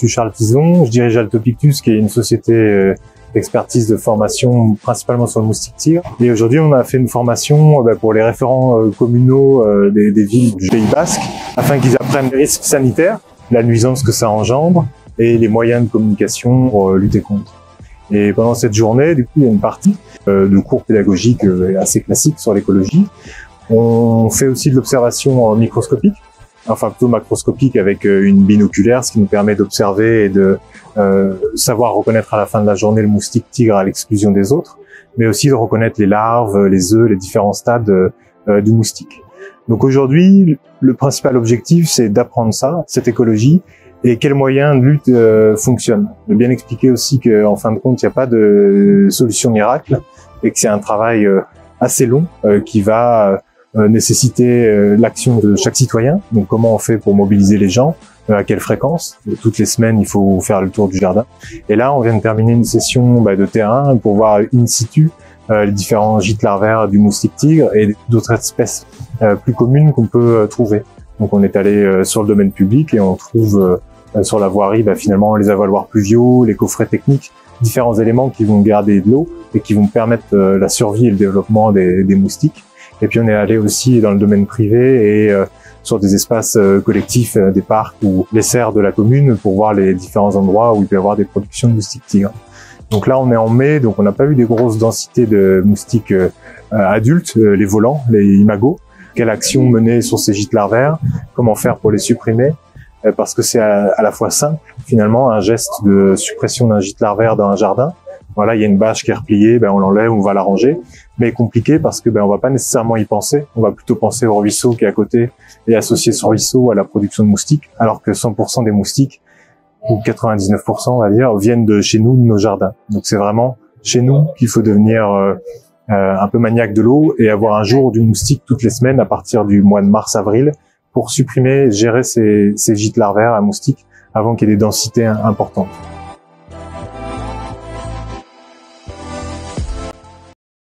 suis Charles Tison, je dirige Altopictus, qui est une société d'expertise de formation principalement sur le moustique tigre. Et aujourd'hui, on a fait une formation pour les référents communaux des villes du Pays Basque, afin qu'ils apprennent les risques sanitaires, la nuisance que ça engendre et les moyens de communication pour lutter contre. Et pendant cette journée, du coup, il y a une partie de cours pédagogiques assez classique sur l'écologie. On fait aussi de l'observation microscopique, enfin plutôt macroscopique, avec une binoculaire, ce qui nous permet d'observer et de savoir reconnaître à la fin de la journée le moustique tigre à l'exclusion des autres, mais aussi de reconnaître les larves, les œufs, les différents stades du moustique. Donc aujourd'hui, le principal objectif, c'est d'apprendre ça, cette écologie, et quels moyens de lutte fonctionnent. De bien expliquer aussi qu'en fin de compte, il n'y a pas de solution miracle, et que c'est un travail assez long qui va nécessiter l'action de chaque citoyen. Donc comment on fait pour mobiliser les gens, à quelle fréquence. Toutes les semaines, il faut faire le tour du jardin. Et là, on vient de terminer une session de terrain pour voir in situ les différents gîtes larvaires du moustique tigre et d'autres espèces plus communes qu'on peut trouver. Donc on est allé sur le domaine public et on trouve sur la voirie finalement les avaloirs pluviaux, les coffrets techniques, différents éléments qui vont garder de l'eau et qui vont permettre la survie et le développement des moustiques. Et puis on est allé aussi dans le domaine privé et sur des espaces collectifs, des parcs ou les serres de la commune pour voir les différents endroits où il peut y avoir des productions de moustiques tigres. Donc là on est en mai, donc on n'a pas eu des grosses densités de moustiques adultes, les volants, les imagos. Quelle action mener sur ces gîtes larvaires, comment faire pour les supprimer, parce que c'est à la fois simple, finalement, un geste de suppression d'un gîte larvaire dans un jardin. Voilà, il y a une bâche qui est repliée, on l'enlève, on va la ranger, mais compliqué parce que on va pas nécessairement y penser, on va plutôt penser au ruisseau qui est à côté et associer ce ruisseau à la production de moustiques, alors que 100% des moustiques, ou 99% on va dire, viennent de chez nous, de nos jardins. Donc c'est vraiment chez nous qu'il faut devenir un peu maniaque de l'eau et avoir un jour du moustique toutes les semaines à partir du mois de mars-avril pour supprimer, gérer ces gîtes larvaires à moustiques avant qu'il y ait des densités importantes.